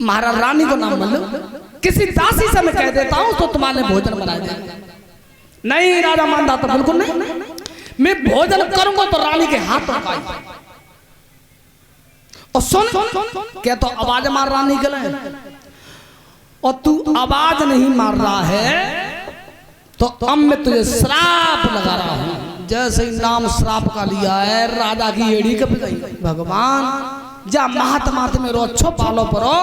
महाराज रानी को नाम मान लो, किसी दासी से मैं कह देता हूं तो तुम्हारे भोजन बना दे। नहीं राजा मानदाता बिल्कुल नहीं, मैं भोजन करूंगा तो रानी के हाथों का। और सुन क्या तो आवाज मार रानी के लिए, और तू आवाज नहीं मार रहा है तो अब मैं तुझे श्राप लगा रहा हूं। जैसे ही नाम श्राप का लिया है राजा की एड़ी कप गई। भगवान जा महात्मा में रो अच्छो पालो परो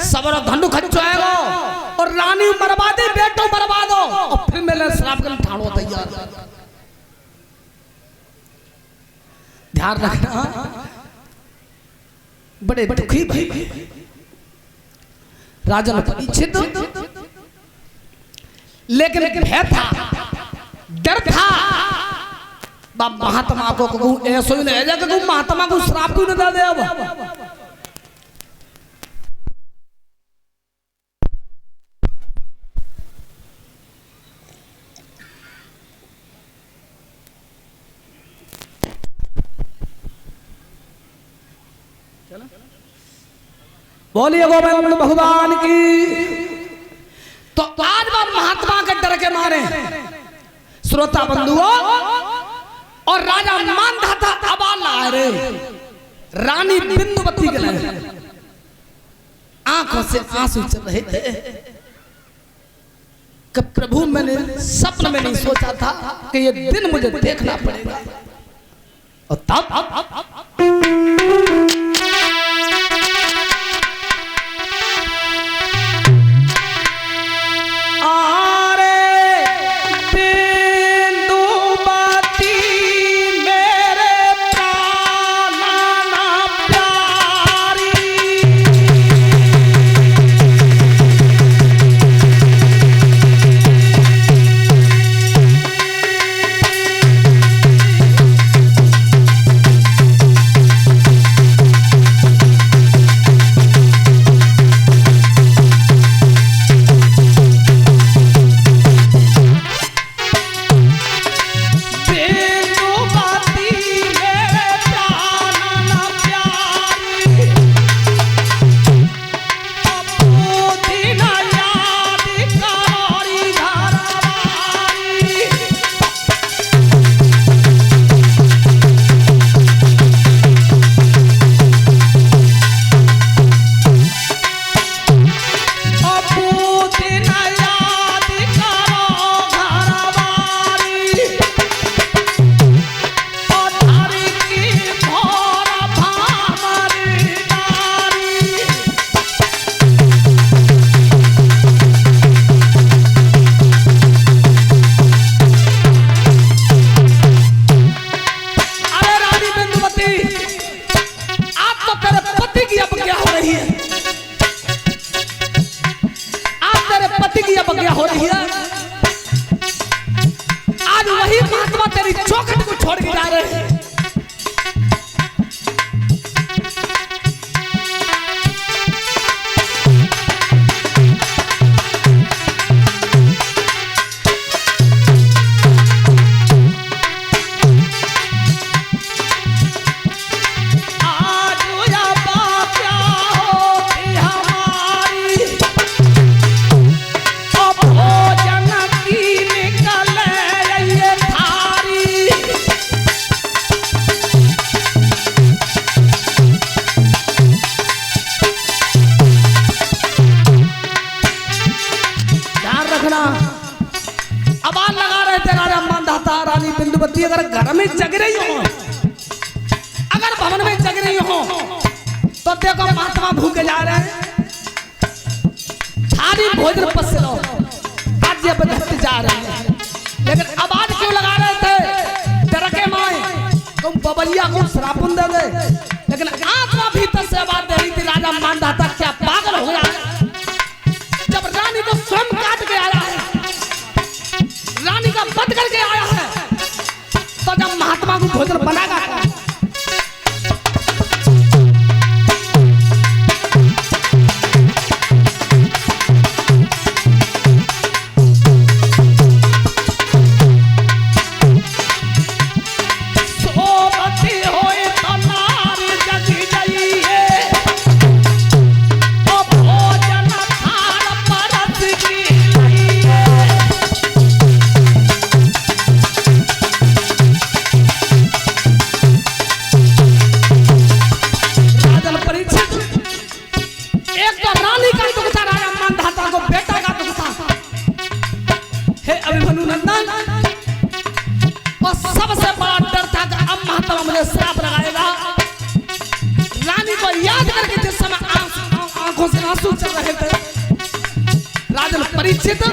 सबरो धंडू खच्चो आएगो और रानी बर्बादे बेटो बर्बादो और फिर मेरे श्राप के लिए ठाणो तैयार। ध्यान रखना बड़े दुखी भाई राजा ने परीक्षित, लेकिन भय था, डर था। बाप महात्मा को कहूं ऐसो ही नहीं जाए कहूं महात्मा को श्राप क्यों न दे। अब बोलिए गोविंद भगवान की। तो आज बाप महात्मा के डर के मारे श्रोता बंधुओं और राजा मानधाता आवाज लगा रहे रानी बिंदुवती के लिए आंखों से आंसू चल रहे थे कि प्रभु मैंने सपन में नहीं सोचा था कि ये दिन मुझे देखना पड़ेगा। और तब अगर घर में जग रही हो, अगर भवन में जग रही हो तो देखो महात्मा भूखे जा रहे हैं, थाली भोजन पस लो, आज ये बदलते जा रहे हैं। लेकिन आवाज क्यों लगा रहे थे डर के माए, तुम बबलिया को श्रापन दे गए। लेकिन आत्मा भीतर से आवाज दे रही थी राजा मानधाता क्या पागल हो गया है? जब रानी को स्वयं काट के आया है, रानी का वध करके आया है, तो जब महात्मा को भोजन बनागा महात्मा मुझे श्राप लगाएगा। रानी को याद करके जिस समय आंखों से आंसू चल रहे थे, राजन परीक्षित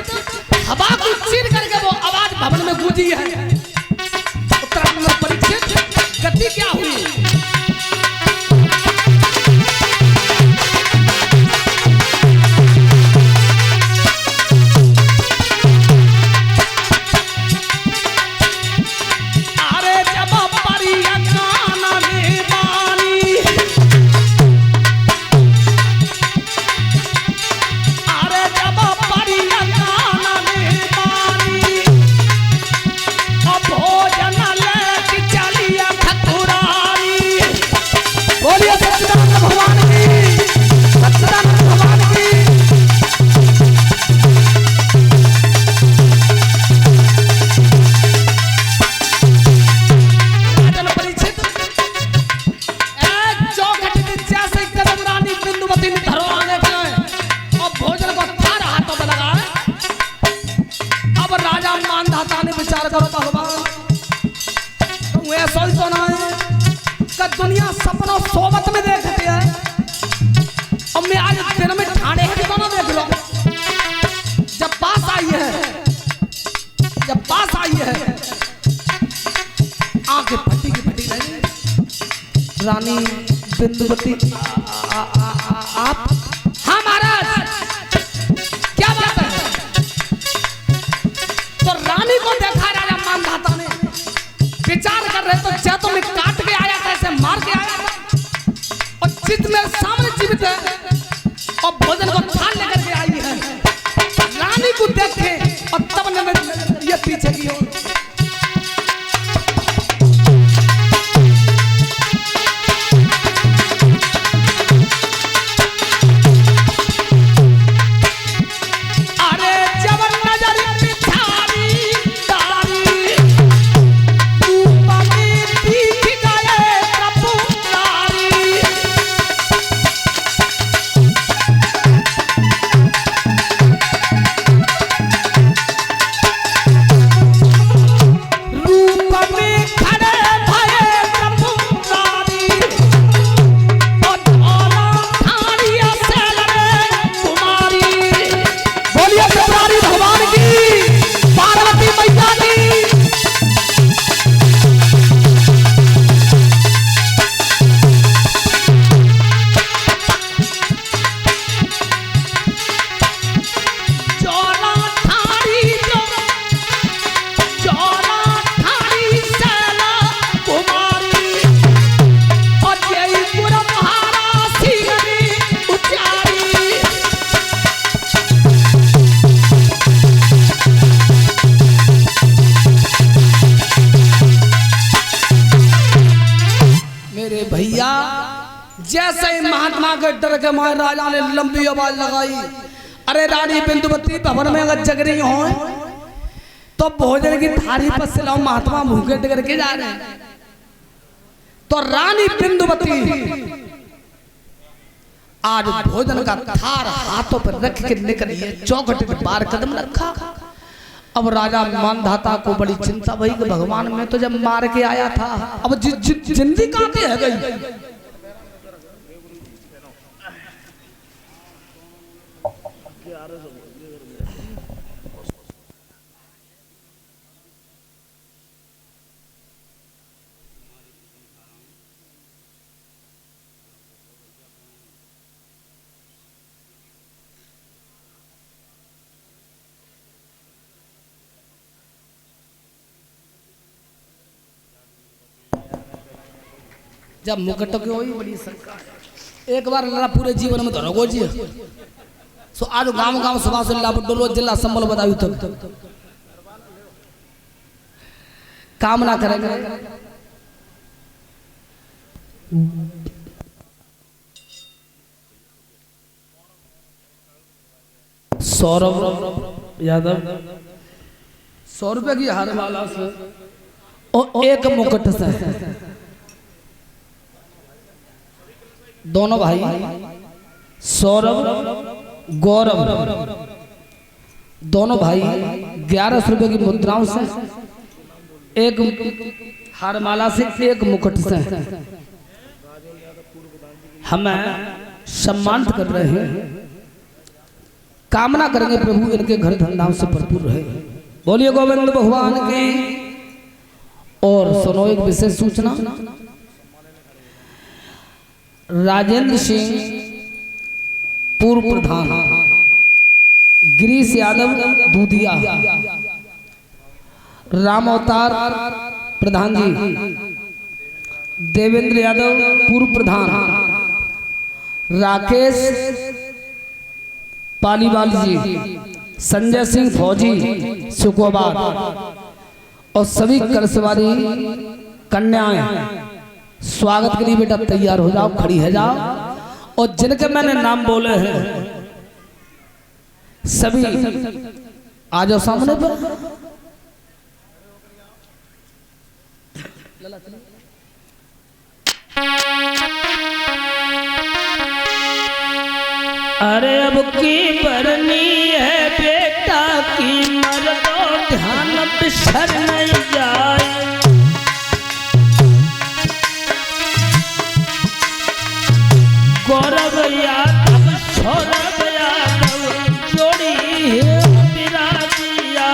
हवा को चीर करके वो आवाज भवन में गूंजी है। उत्तराखंड में परीक्षित गति क्या हुई? दुनिया सपनों सोबत में देखते हैं और मैं आज दिन में ठाणे है कि दोनों देख लो। जब पास आई है आंखें फटी की फटी रही। रानी बिंदुवती आप? हाँ महाराज, क्या बात है? तो रानी को देखा राजा मानधाता ने, विचार कर रहे तो क्या तो मैं काट के आया था, ऐसे मार के आया था और चित मेरे सामने जीवित है और भोजन को थाल लेकर के आई है। रानी को देखे और तब ने ये पीछे की ओर भैया। जैसे ही महात्मा के डर के मारे राजा ने लंबी आवाज लगाई, अरे रानी बिंदुवती भवन में अगर जग रही हो तो भोजन की थाली पर से लाओ, महात्मा भूखे डगर के जा रहे हैं। तो रानी बिंदुवती आज भोजन का थार हाथों पर रख के निकली है, चौखट पे बार कदम रखा। अब राजा मानधाता को बड़ी चिंता भई कि भगवान मैं तो जब मार के आया था, अब जिंदगी कहां पे है गई। जब मुकट की होई बड़ी सरकार एक बार लड़ा पूरे जीवन में धरोगो जी सो आज गांव गांव सुबह से लाभ डोलो जिला संबल बतायु तक काम ना करेंगे। सौरभ यादव 100 रुपए की हार माला से और एक मुकुट से दोनों भाई सौरभ गौरव दोनों भाई 1100 रुपए की मुद्राओं से एक हारमाला से एक मुकुट से हमें सम्मानित कर रहे हैं। कामना करेंगे प्रभु इनके घर धंधाम से भरपूर रहे। बोलिए गोविंद भगवान की। और सुनो एक विशेष सूचना, राजेंद्र सिंह पूर्व प्रधान, गिरीश यादव दूधिया, राम अवतार प्रधान जी, देवेंद्र यादव पूर्व प्रधान, राकेश पालीवाल जी, संजय सिंह फौजी सुकोबाद और सभी कलसवारी कन्याएं स्वागत के लिए बेटा तैयार हो जाओ, खड़ी है जाओ। और जिनके मैंने नाम बोले हैं सभी आ जाओ सामने पर। अरे अब की बरनी है बेटा की, मर्दो ध्यान बिसर नहीं जाए। गौरव यादव सौरभ यादव जोड़ी है विराजिया।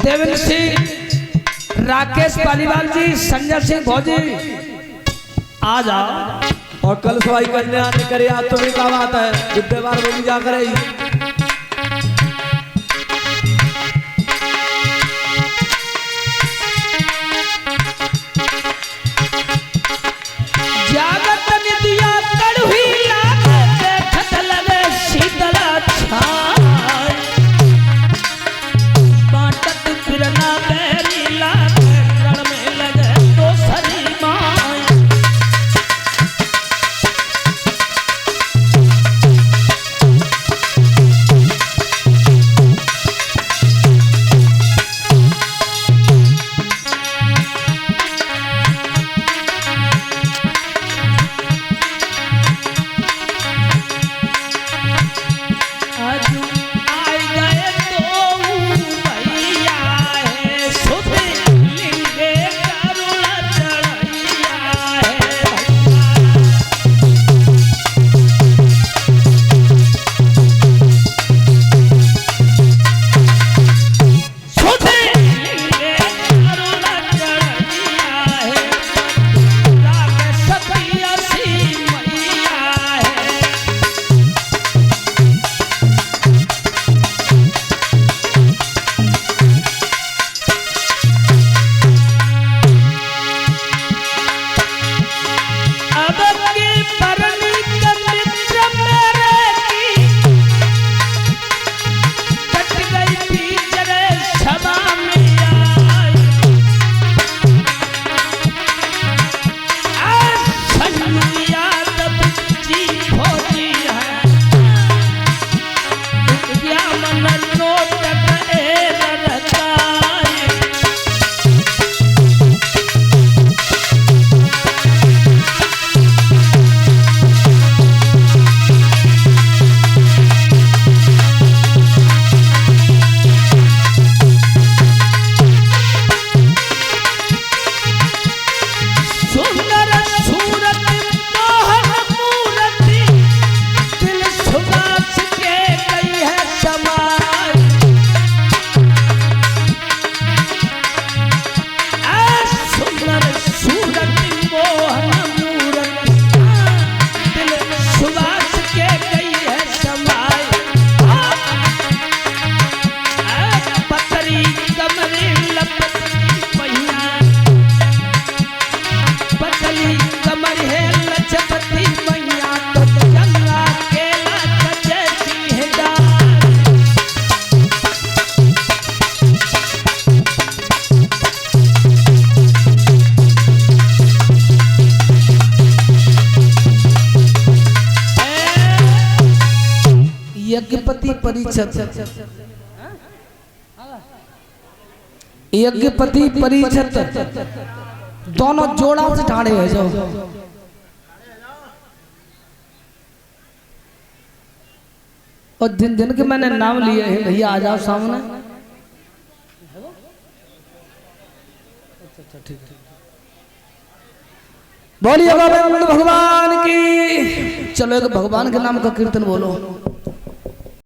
देवेंद्र सिंह, राकेश पालीवाल जी, संजय सिंह फौजी आ जाओ। और कल सवाई करने आने करे आज तो नहीं, क्या बात है, बुधवार बोली जा करे। जागत निदिया कड़वी लागे, देखत लगे शीतला छाय। बाटत फिरना बैरी लागे, रण में लगे दोसरी माय। सूरत यज्ञपति परीक्षित, यज्ञपति परीक्षित दोनों जोड़ा से ठाड़े है जो। और जिन जिन के मैंने नाम लिए हैं भैया आ जाओ सामने। बोलिए गोविंद भगवान की। चलो एक भगवान के नाम का कीर्तन बोलो।